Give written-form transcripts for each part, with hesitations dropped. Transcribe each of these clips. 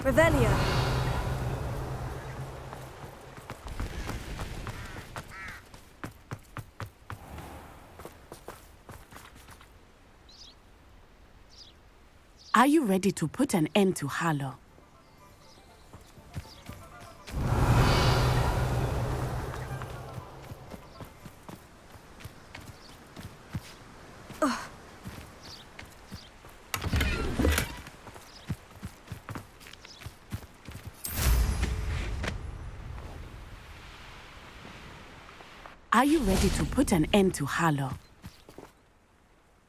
Revelio. Are you ready to put an end to Harlow? Are you ready to put an end to Harlow?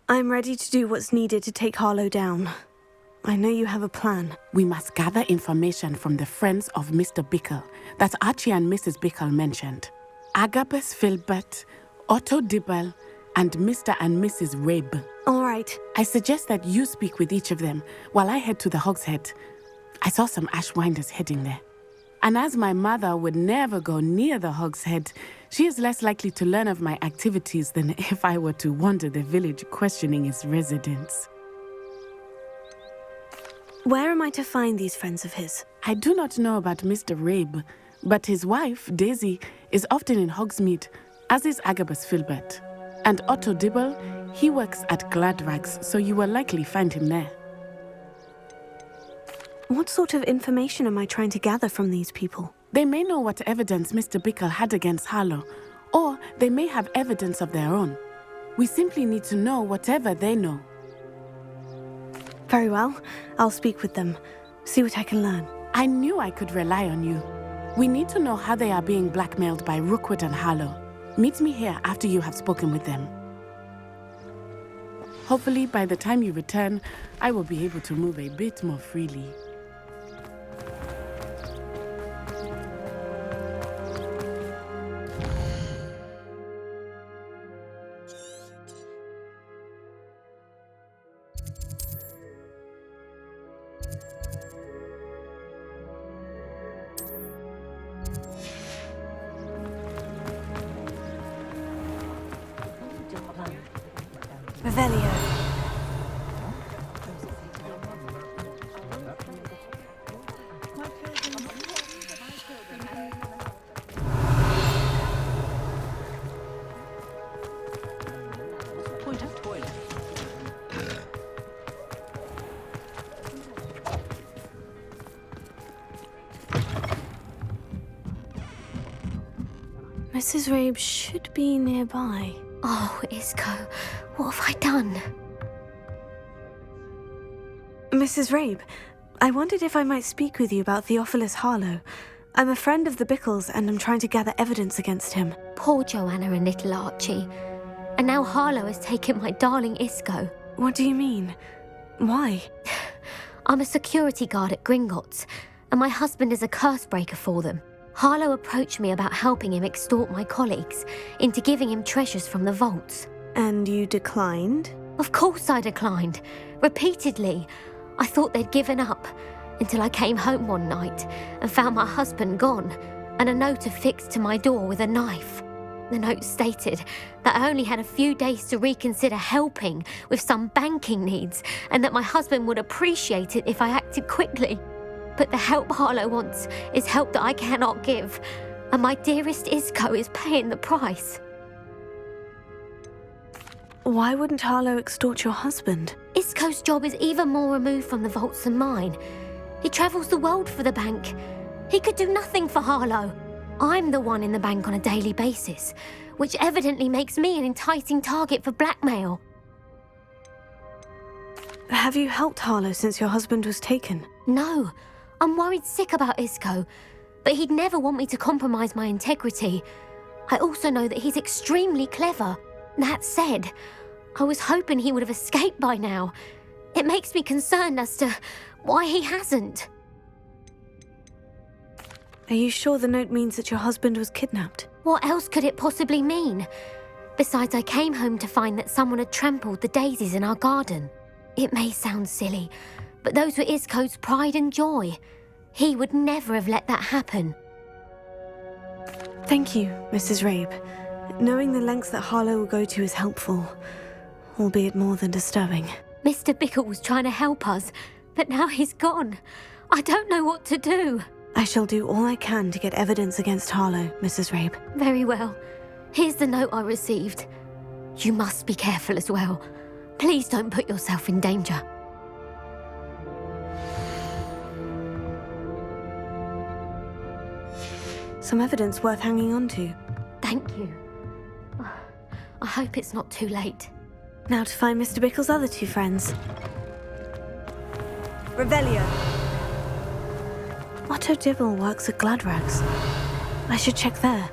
I'm ready to do what's needed to take Harlow down. I know you have a plan. We must gather information from the friends of Mr. Bickle that Archie and Mrs. Bickle mentioned. Agabus Filbert, Otto Dibble, and Mr. and Mrs. Rabe. All right. I suggest that you speak with each of them while I head to the Hog's Head. I saw some Ashwinders heading there. And as my mother would never go near the Hog's Head, she is less likely to learn of my activities than if I were to wander the village questioning its residents. Where am I to find these friends of his? I do not know about Mr. Rabe, but his wife, Daisy, is often in Hogsmeade, as is Agabus Filbert. And Otto Dibble, he works at Gladrags, so you will likely find him there. What sort of information am I trying to gather from these people? They may know what evidence Mr. Bickle had against Harlow, or they may have evidence of their own. We simply need to know whatever they know. Very well. I'll speak with them. See what I can learn. I knew I could rely on you. We need to know how they are being blackmailed by Rookwood and Harlow. Meet me here after you have spoken with them. Hopefully, by the time you return, I will be able to move a bit more freely. Revelio. Mrs. Rabe should be nearby. Oh, Isco, what have I done? Mrs. Rabe, I wondered if I might speak with you about Theophilus Harlow. I'm a friend of the Bickles and I'm trying to gather evidence against him. Poor Joanna and little Archie. And now Harlow has taken my darling Isco. What do you mean? Why? I'm a security guard at Gringotts, and my husband is a curse breaker for them. Harlow approached me about helping him extort my colleagues into giving him treasures from the vaults. And you declined? Of course I declined. Repeatedly. I thought they'd given up, until I came home one night and found my husband gone, and a note affixed to my door with a knife. The note stated that I only had a few days to reconsider helping with some banking needs, and that my husband would appreciate it if I acted quickly. But the help Harlow wants is help that I cannot give, and my dearest Isco is paying the price. Why wouldn't Harlow extort your husband? Isco's job is even more removed from the vaults than mine. He travels the world for the bank. He could do nothing for Harlow. I'm the one in the bank on a daily basis, which evidently makes me an enticing target for blackmail. Have you helped Harlow since your husband was taken? No, I'm worried sick about Isco, but he'd never want me to compromise my integrity. I also know that he's extremely clever. That said, I was hoping he would have escaped by now. It makes me concerned as to why he hasn't. Are you sure the note means that your husband was kidnapped? What else could it possibly mean? Besides, I came home to find that someone had trampled the daisies in our garden. It may sound silly, but those were Isco's pride and joy. He would never have let that happen. Thank you, Mrs. Rabe. Knowing the lengths that Harlow will go to is helpful, albeit more than disturbing. Mr. Bickle was trying to help us, but now he's gone. I don't know what to do. I shall do all I can to get evidence against Harlow, Mrs. Rabe. Very well. Here's the note I received. You must be careful as well. Please don't put yourself in danger. Some evidence worth hanging on to. Thank you. I hope it's not too late. Now to find Mr. Bickle's other two friends. Revelio. Otto Dibble works at Gladrags. I should check there.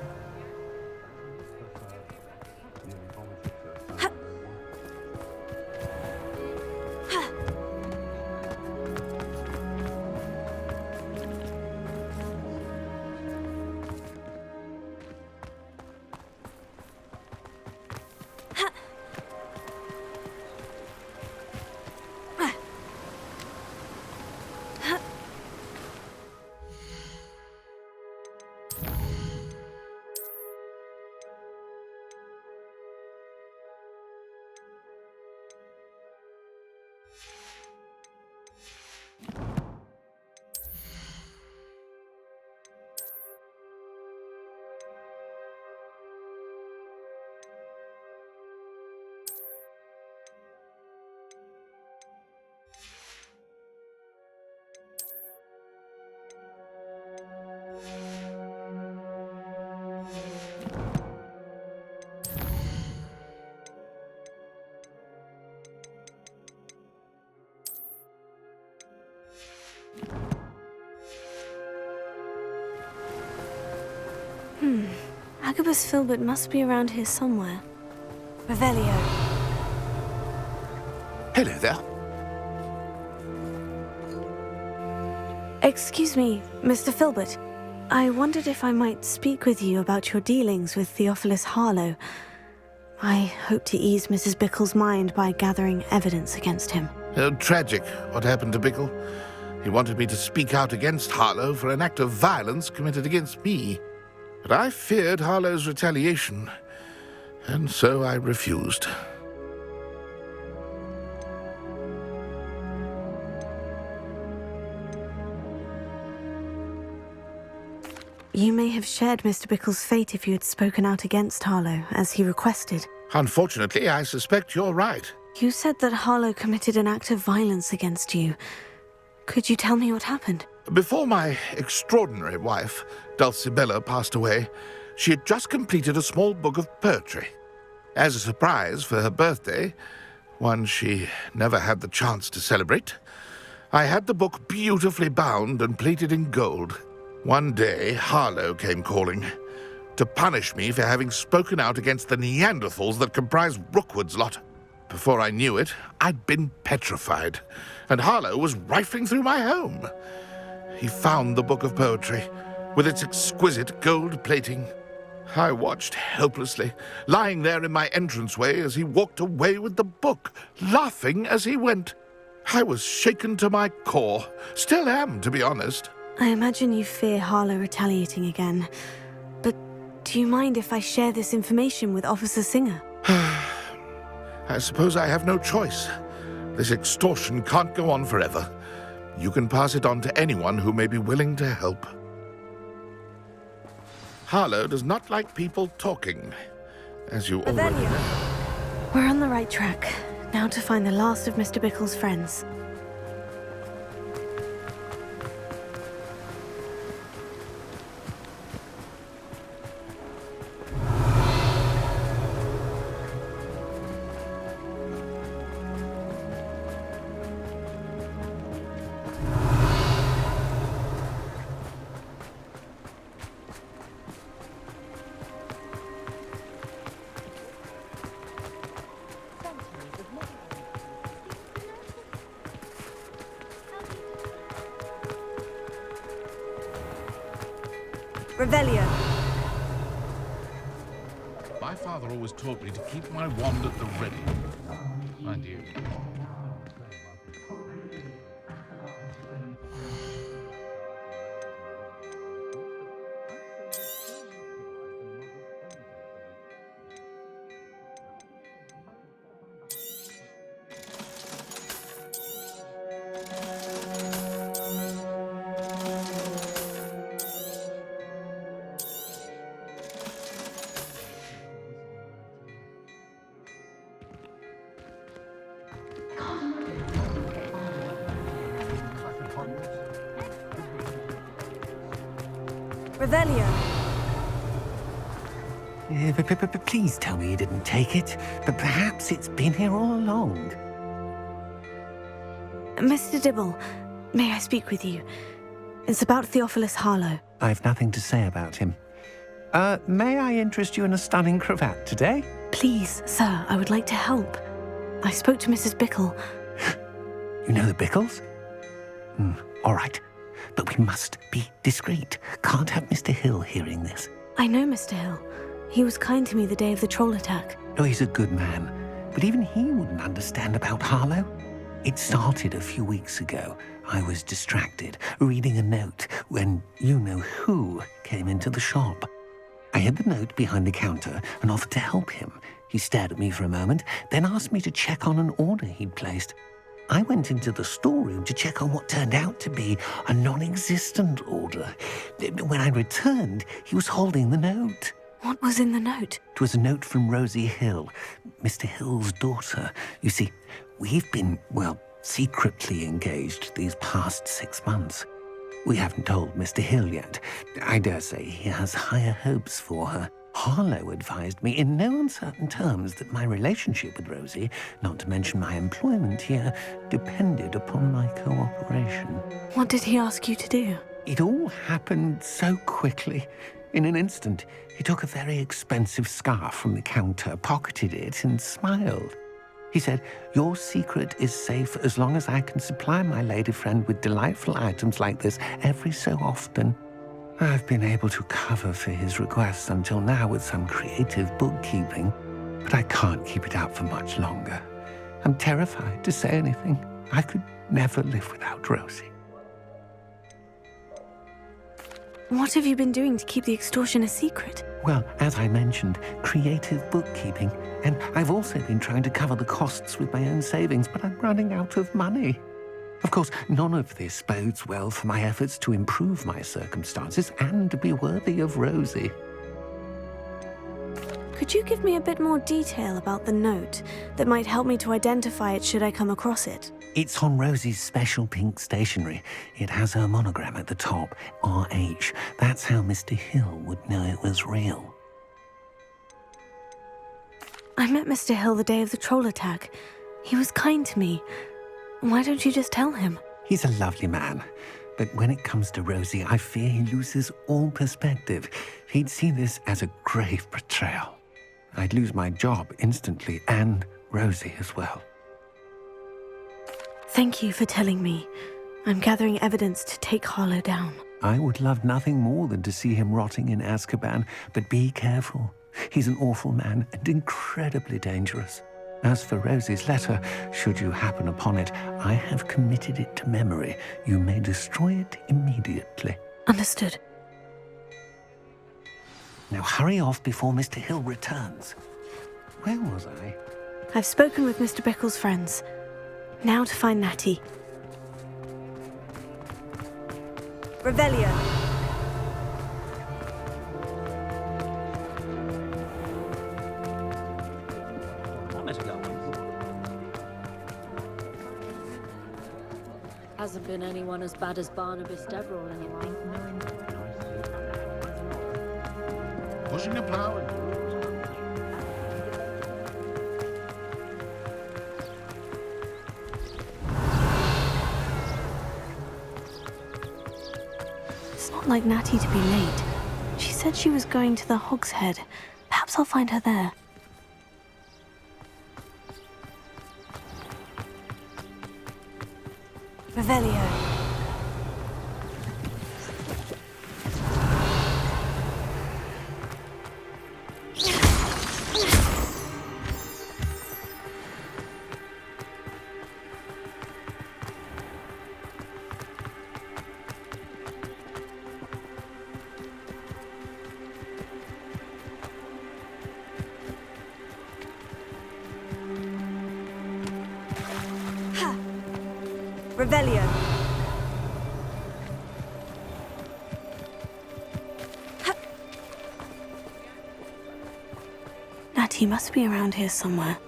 Agabus Filbert must be around here somewhere. Revelio. Hello there. Excuse me, Mr. Filbert. I wondered if I might speak with you about your dealings with Theophilus Harlow. I hope to ease Mrs. Bickle's mind by gathering evidence against him. Tragic, what happened to Bickle. He wanted me to speak out against Harlow for an act of violence committed against me. But I feared Harlow's retaliation, and so I refused. You may have shared Mr. Bickle's fate if you had spoken out against Harlow, as he requested. Unfortunately, I suspect you're right. You said that Harlow committed an act of violence against you. Could you tell me what happened? Before my extraordinary wife, Dulcibella, passed away, she had just completed a small book of poetry. As a surprise for her birthday, one she never had the chance to celebrate, I had the book beautifully bound and plated in gold. One day, Harlow came calling to punish me for having spoken out against the Neanderthals that comprise Rookwood's lot. Before I knew it, I'd been petrified, and Harlow was rifling through my home. He found the book of poetry, with its exquisite gold plating. I watched helplessly, lying there in my entranceway as he walked away with the book, laughing as he went. I was shaken to my core. Still am, to be honest. I imagine you fear Harlow retaliating again. But do you mind if I share this information with Officer Singer? I suppose I have no choice. This extortion can't go on forever. You can pass it on to anyone who may be willing to help. Harlow does not like people talking, as you already know. We're on the right track. Now to find the last of Mr. Bickle's friends. Revelio. My father always taught me to keep my wand at the ready. Mind you. Revelio. Please tell me you didn't take it. But perhaps it's been here all along. Mr. Dibble, may I speak with you? It's about Theophilus Harlow. I've nothing to say about him. May I interest you in a stunning cravat today? Please, sir, I would like to help. I spoke to Mrs. Bickle. You know the Bickles? All right. But we must be discreet. Can't have Mr. Hill hearing this. I know Mr. Hill. He was kind to me the day of the troll attack. Oh, he's a good man. But even he wouldn't understand about Harlow. It started a few weeks ago. I was distracted, reading a note, when you-know-who came into the shop. I hid the note behind the counter and offered to help him. He stared at me for a moment, then asked me to check on an order he'd placed. I went into the storeroom to check on what turned out to be a non-existent order. When I returned, he was holding the note. What was in the note? It was a note from Rosie Hill, Mr. Hill's daughter. You see, we've been, secretly engaged these past 6 months. We haven't told Mr. Hill yet. I dare say he has higher hopes for her. Harlow advised me in no uncertain terms that my relationship with Rosie, not to mention my employment here, depended upon my cooperation. What did he ask you to do? It all happened so quickly. In an instant, he took a very expensive scarf from the counter, pocketed it, and smiled. He said, "Your secret is safe as long as I can supply my lady friend with delightful items like this every so often." I've been able to cover for his requests until now with some creative bookkeeping, but I can't keep it up for much longer. I'm terrified to say anything. I could never live without Rosie. What have you been doing to keep the extortion a secret? Well, as I mentioned, creative bookkeeping. And I've also been trying to cover the costs with my own savings, but I'm running out of money. Of course, none of this bodes well for my efforts to improve my circumstances and be worthy of Rosie. Could you give me a bit more detail about the note that might help me to identify it should I come across it? It's on Rosie's special pink stationery. It has her monogram at the top, RH. That's how Mr. Hill would know it was real. I met Mr. Hill the day of the troll attack. He was kind to me. Why don't you just tell him? He's a lovely man. But when it comes to Rosie, I fear he loses all perspective. He'd see this as a grave betrayal. I'd lose my job instantly, and Rosie as well. Thank you for telling me. I'm gathering evidence to take Harlow down. I would love nothing more than to see him rotting in Azkaban, but be careful. He's an awful man and incredibly dangerous. As for Rosie's letter, should you happen upon it, I have committed it to memory. You may destroy it immediately. Understood. Now hurry off before Mr. Hill returns. Where was I? I've spoken with Mr. Bickle's friends. Now to find Natty. Revelio. Hasn't been anyone as bad as Barnabas Deverell anyway. Pushing a plough. It's not like Natty to be late. She said she was going to the Hog's Head. Perhaps I'll find her there. Revelio. Revelio. Natty must be around here somewhere.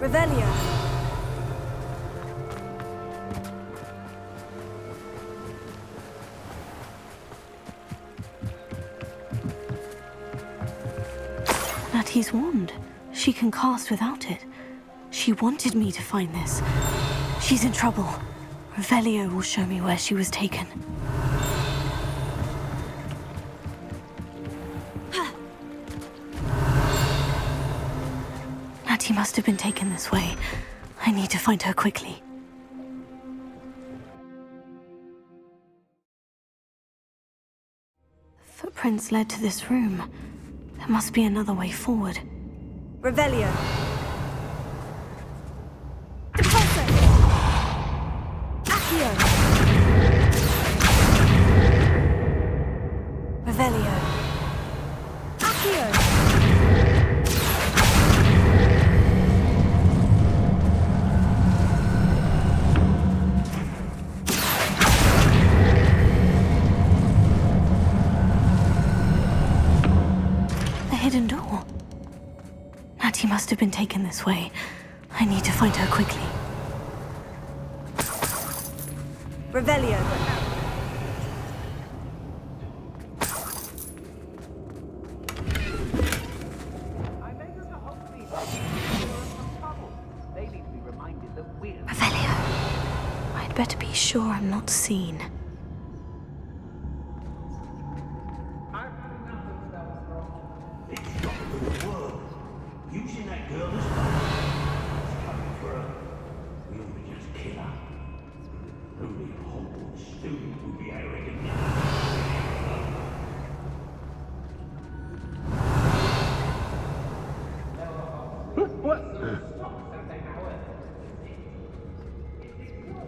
Revelio. Natty's wand. She can cast without it. She wanted me to find this. She's in trouble. Revelio will show me where she was taken. Natty must have been taken this way. I need to find her quickly. The footprints led to this room. There must be another way forward. Revelio. Depulso. Accio. Revelio. Accio. Hidden door. Natty must have been taken this way. I need to find her quickly. Revelio. Revelio. I'd better be sure I'm not seen. Using that girl as bait. Coming for her. We ought to just kill her. Only a Hogwarts student would be arrogant enough.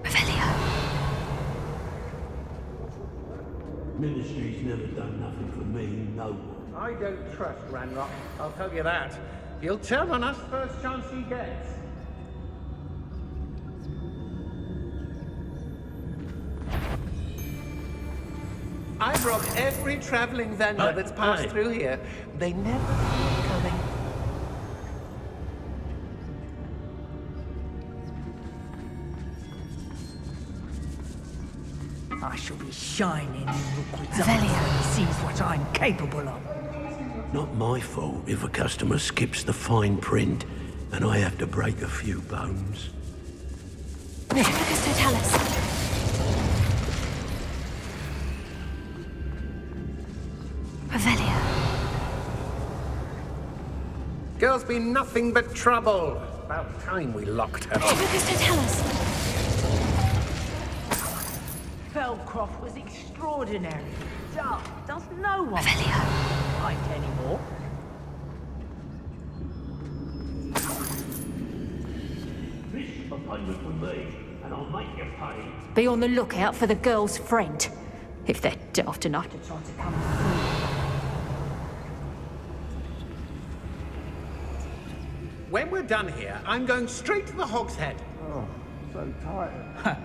Revelio. Ministry's never done nothing for me, no one. I don't trust Ranrock, I'll tell you that. He'll turn on us first chance he gets. I've robbed every traveling vendor that's passed through here. They never see it coming. I shall be shining in Rookwood's eyes when he sees what I'm capable of. Not my fault if a customer skips the fine print and I have to break a few bones. Revelio. Girl's been nothing but trouble. About time we locked her. Felcroft was extraordinary. Does no one find anymore? This appointment with me, and I'll make you pay. Be on the lookout for the girl's friend, if they're daft enough to try to come through. When we're done here, I'm going straight to the Hog's Head. Oh, so tired.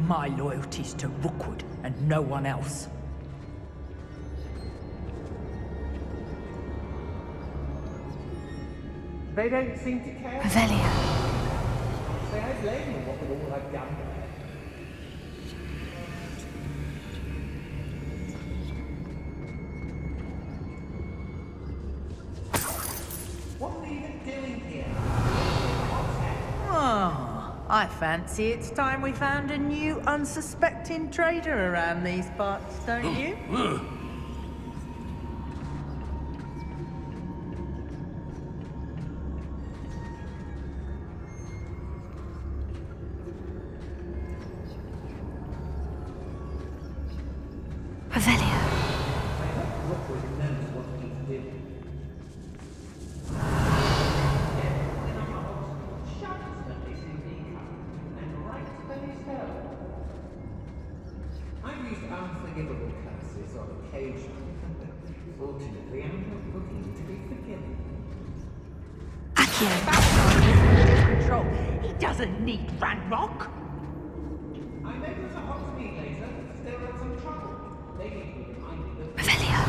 My loyalty's to Rookwood and no one else. They don't seem to care. Revelio. Say I blame them what with all I've done. What are they even doing here? Oh, I fancy it's time we found a new unsuspecting trader around these parts, don't you? Revelio. Rookwood knows what he's doing. I've used unforgivable curses on occasion. Fortunately, I'm not looking to be forgiven. Accio. Control. He doesn't need Ranrock. I know there's a Hogsmeade later, still in some trouble. They need to be reminded that Revelio.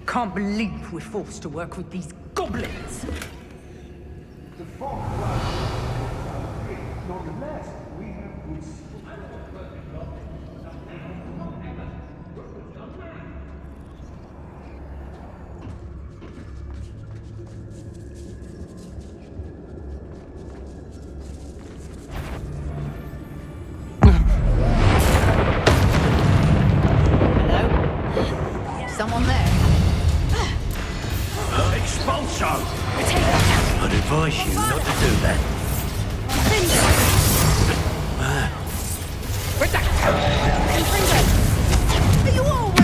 Can't believe we're forced to work with these goblins. goblins. The fog was nonetheless, we have good. Someone there? Expulso! I'd advise you not to do that. Are you always?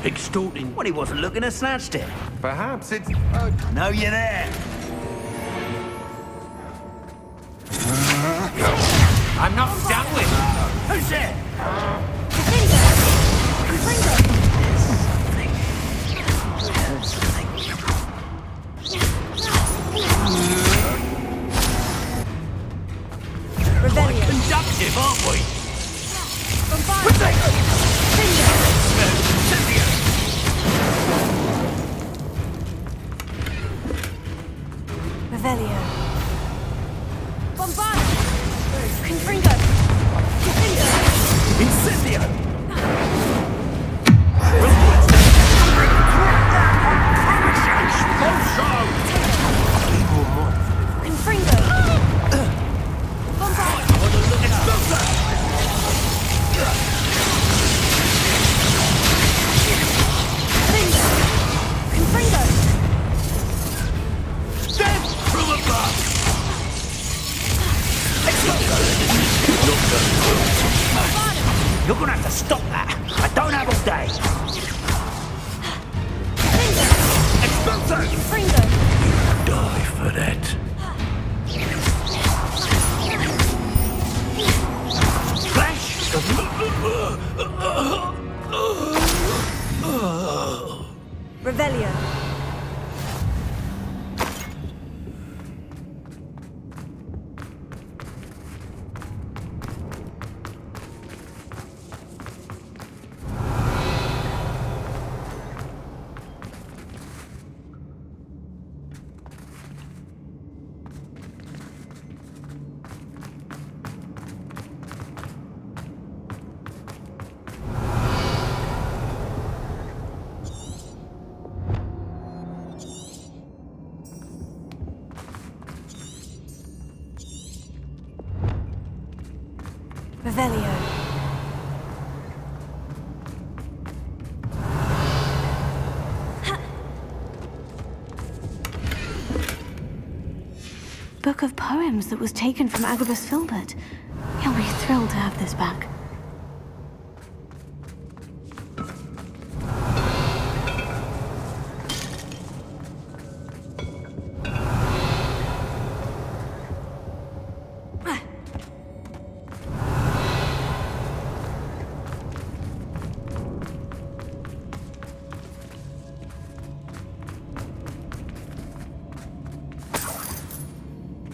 Extorting when he wasn't looking to snatched it. Perhaps it's... No, you're there. I'm not done with it. Who's there? Quite conductive, aren't we? Revelio. Incendio! You're gonna have to stop that. I don't have all day. Die for that. Flash! Revelio. Revelio. Book of poems that was taken from Agabus Filbert. He'll be thrilled to have this back.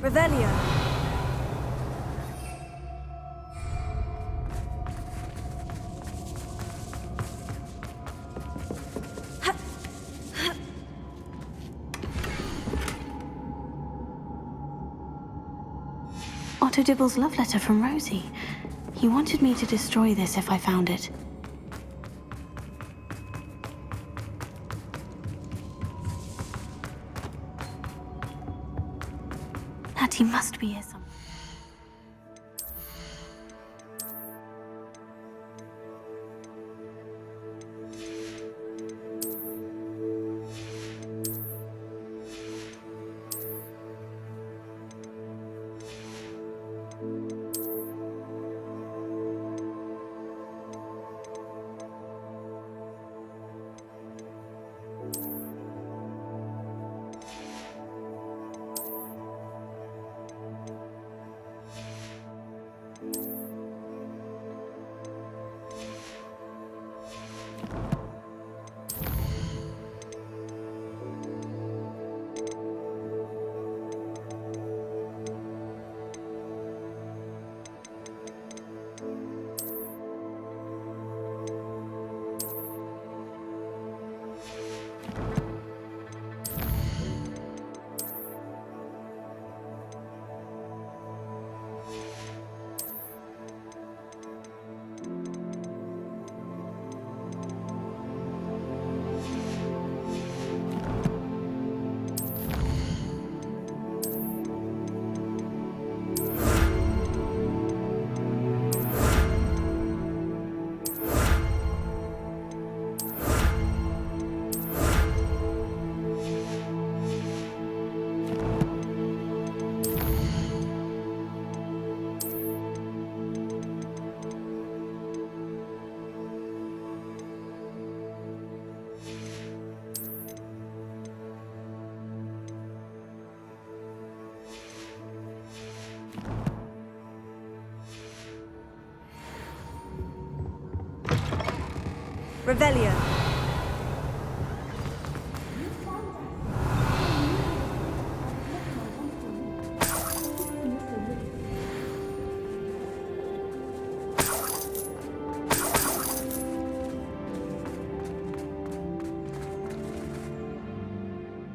Revelio. Otto Dibble's love letter from Rosie. He wanted me to destroy this if I found it. Natty must be here somewhere. Revelio.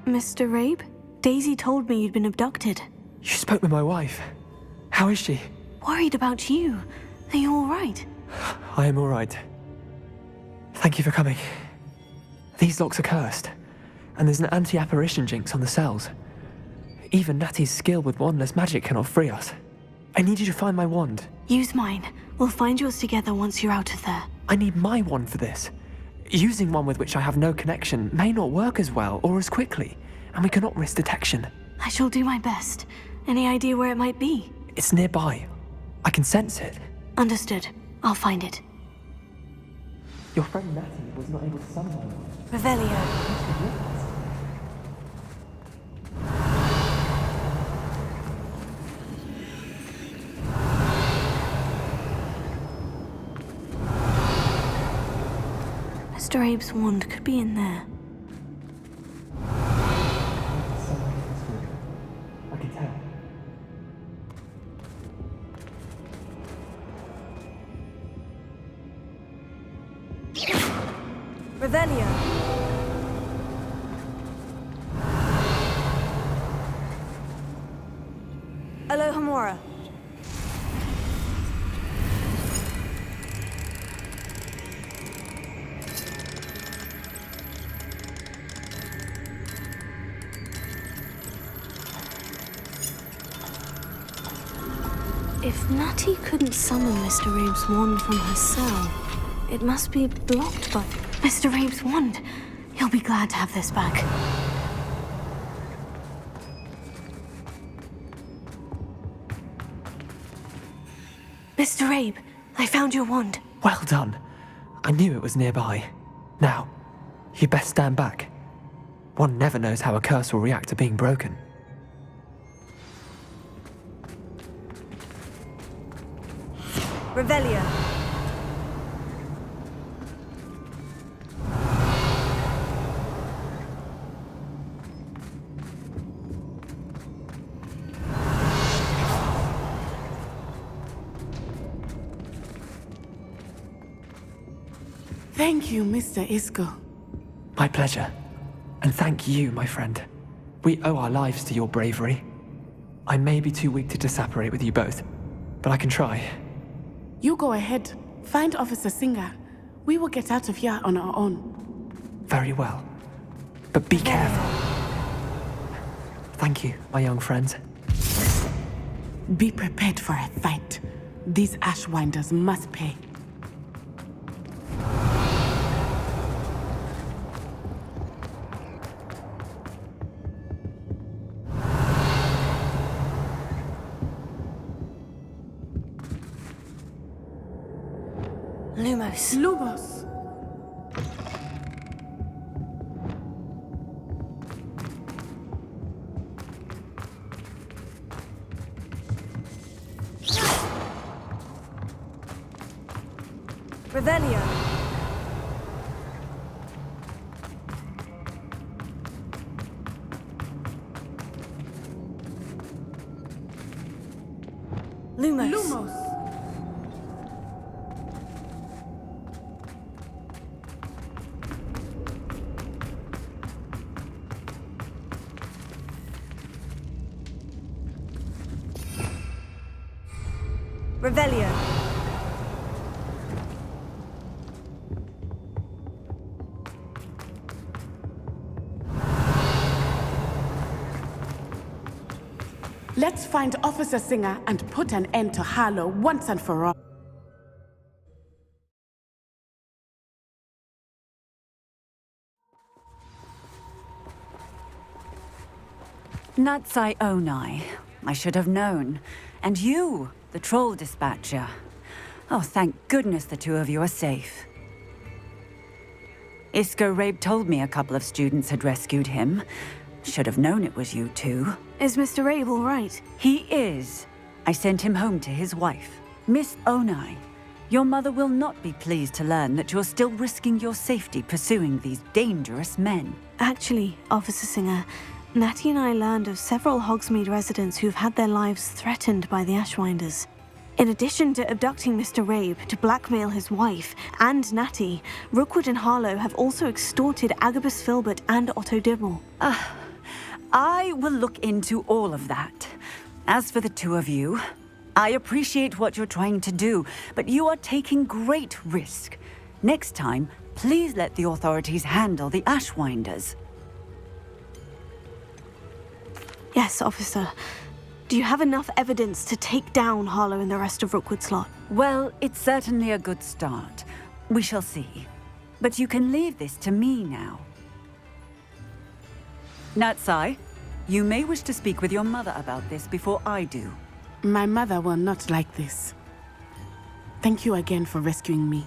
Mr. Rabe? Daisy told me you'd been abducted. You spoke with my wife. How is she? Worried about you. Are you all right? I am all right. Thank you for coming. These locks are cursed, and there's an anti-apparition jinx on the cells. Even Natty's skill with wandless magic cannot free us. I need you to find my wand. Use mine. We'll find yours together once you're out of there. I need my wand for this. Using one with which I have no connection may not work as well or as quickly, and we cannot risk detection. I shall do my best. Any idea where it might be? It's nearby. I can sense it. Understood. I'll find it. Your friend Natty was not able to summon my wand. Revelio. Mr. Abe's wand could be in there. I can tell. Revelio. Alohomora. If Natty couldn't summon Mr. Rabe's wand from her cell, it must be blocked by Mr. Rabe's wand. He'll be glad to have this back. Mr. Rabe, I found your wand. Well done. I knew it was nearby. Now, you best stand back. One never knows how a curse will react to being broken. Revelio. Thank you, Mr. Isco. My pleasure. And thank you, my friend. We owe our lives to your bravery. I may be too weak to disapparate with you both, but I can try. You go ahead. Find Officer Singer. We will get out of here on our own. Very well. But be careful. Thank you, my young friends. Be prepared for a fight. These Ashwinders must pay. Lumos. Lumos! Revelio. Lumos. Lumos! Revelio. Let's find Officer Singer and put an end to Harlow once and for all. Natsai Onai. I should have known. And you, the troll dispatcher. Oh, thank goodness the two of you are safe. Isco Rabe told me a couple of students had rescued him. Should have known it was you two. Is Mr. Rabe all right? He is. I sent him home to his wife. Miss Onai, your mother will not be pleased to learn that you're still risking your safety pursuing these dangerous men. Actually, Officer Singer, Natty and I learned of several Hogsmeade residents who've had their lives threatened by the Ashwinders. In addition to abducting Mr. Rabe to blackmail his wife and Natty, Rookwood and Harlow have also extorted Agabus Filbert and Otto Dibble. I will look into all of that. As for the two of you, I appreciate what you're trying to do, but you are taking great risk. Next time, please let the authorities handle the Ashwinders. Yes, officer. Do you have enough evidence to take down Harlow and the rest of Rookwood's lot? Well, it's certainly a good start. We shall see. But you can leave this to me now. Natsai, you may wish to speak with your mother about this before I do. My mother will not like this. Thank you again for rescuing me.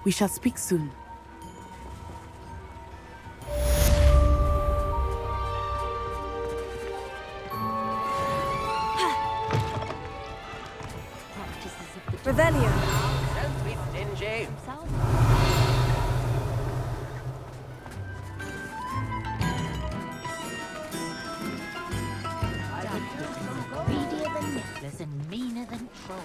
We shall speak soon. Revelio. Don't be stingy. Greedier than necklace and meaner than troll.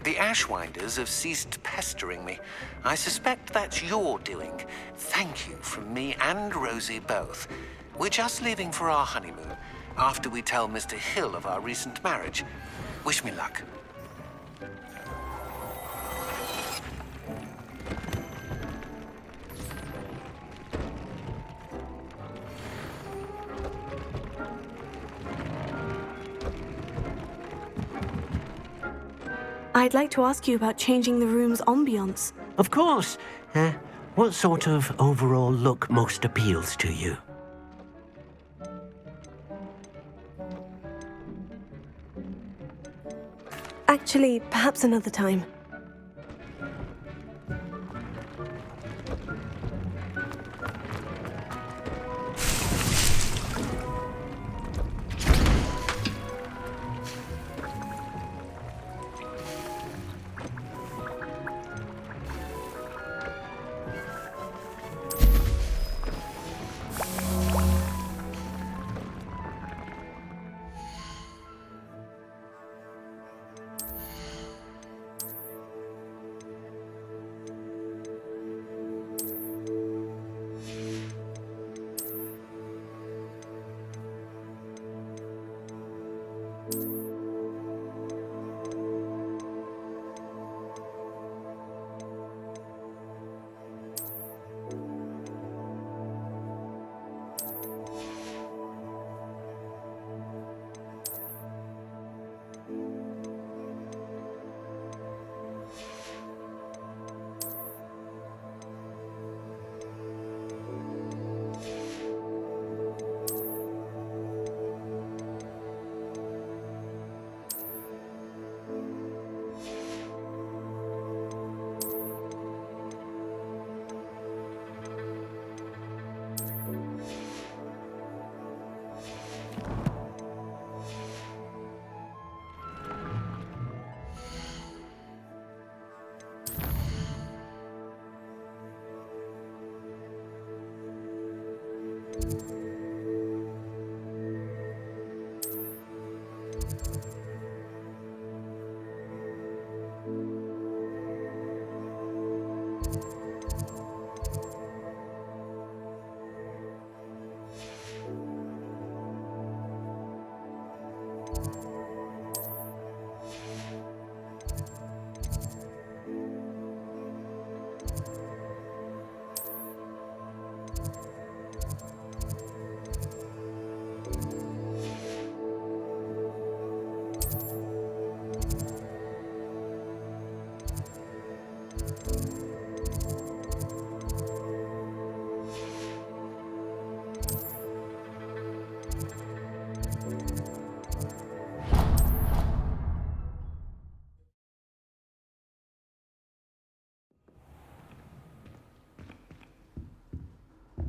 The Ashwinders have ceased pestering me. I suspect that's your doing. Thank you from me and Rosie both. We're just leaving for our honeymoon, after we tell Mr. Hill of our recent marriage. Wish me luck. I'd like to ask you about changing the room's ambiance. Of course. What sort of overall look most appeals to you? Actually, perhaps another time.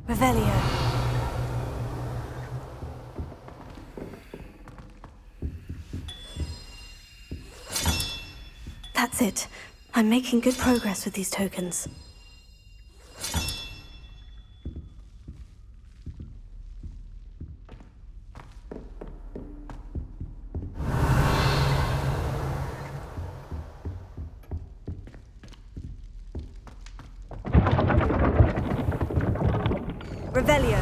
Revelio. That's it. I'm making good progress with these tokens. Revelio.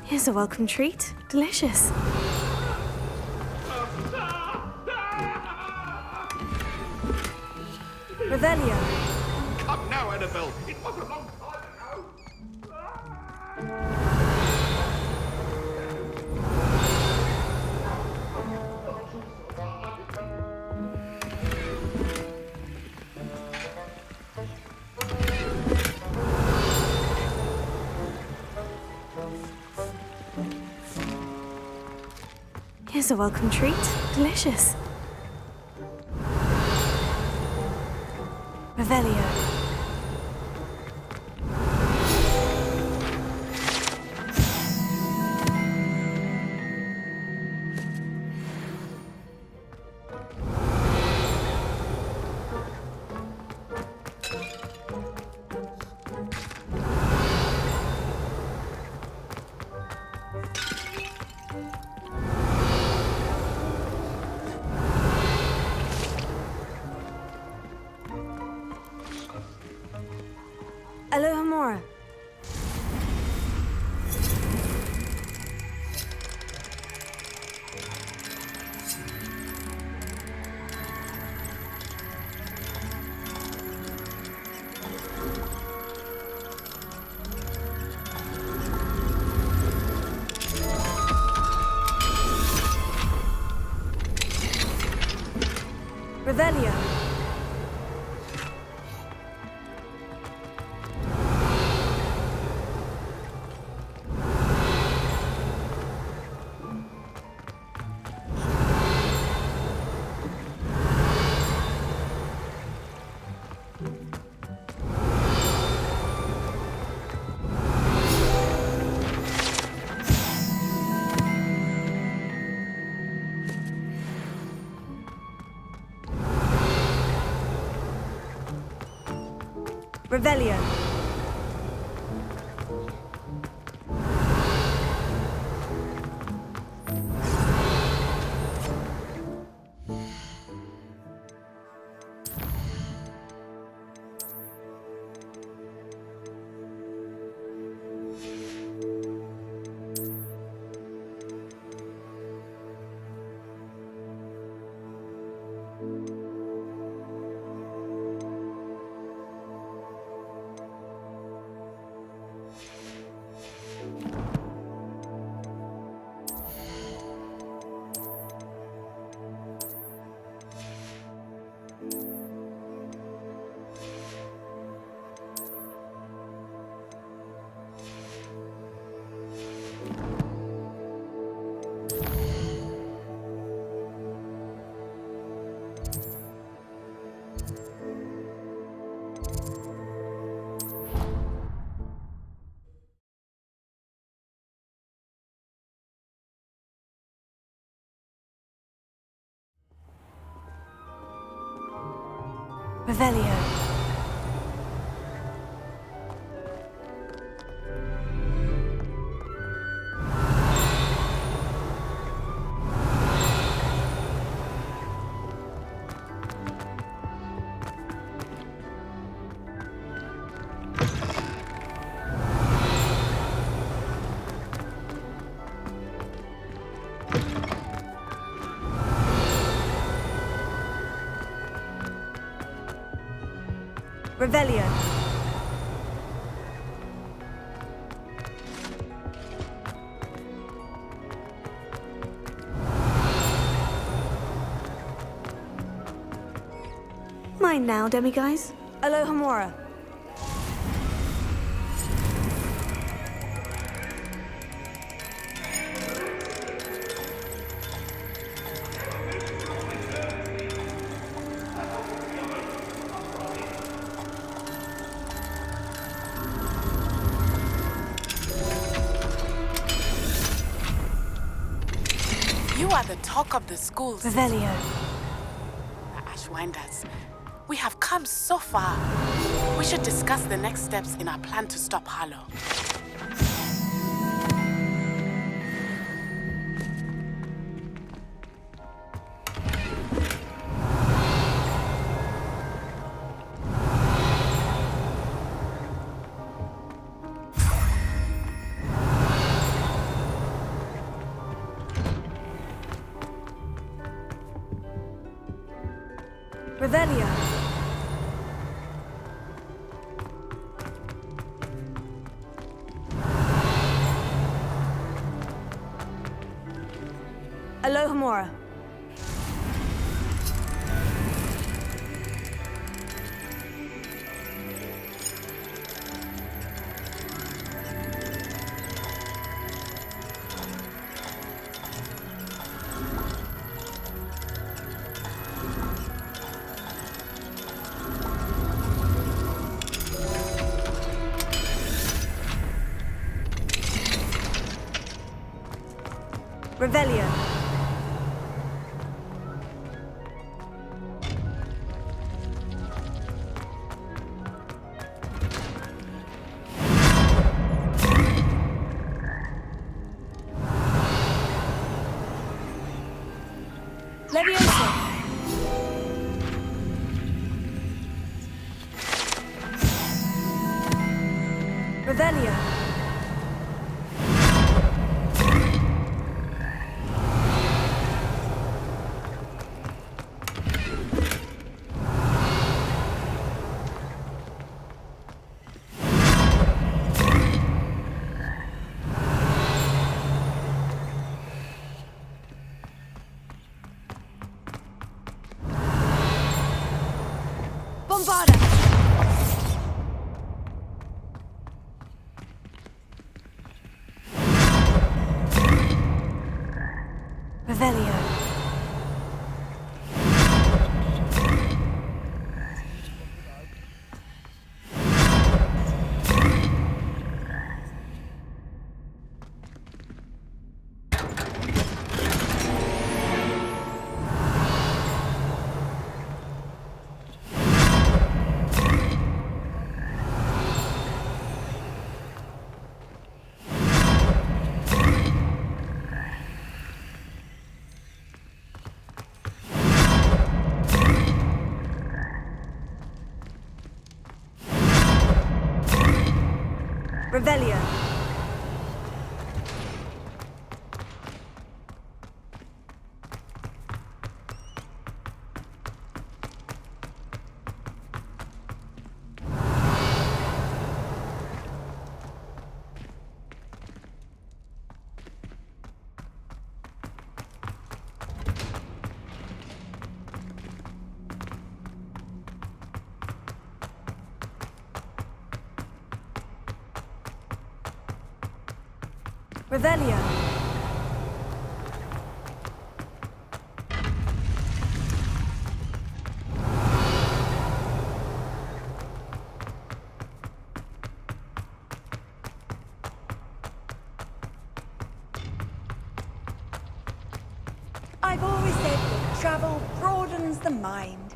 Here's a welcome treat. Delicious. Revelio. Come now, Annabelle. It was a long time ago. Here's a welcome treat. Delicious. Revelio. Alohomora. Revelio. Revelio. Revelio. Revelio. Mine now, demiguise. Alohomora. You are the talk of the schools. Revelio. The Ashwinders. We have come so far. We should discuss the next steps in our plan to stop Harlow. Revelio. Alohomora. Revelio. Leviosa. Revelio. Bombarda! Revelio. Revelio. Revelio. I've always said that travel broadens the mind.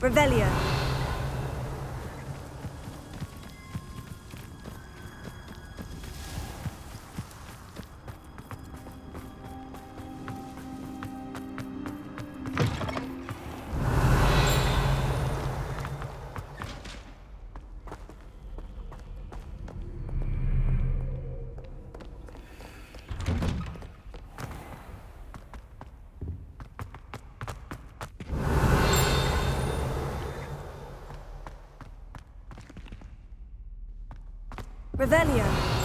Revelio. Revelio.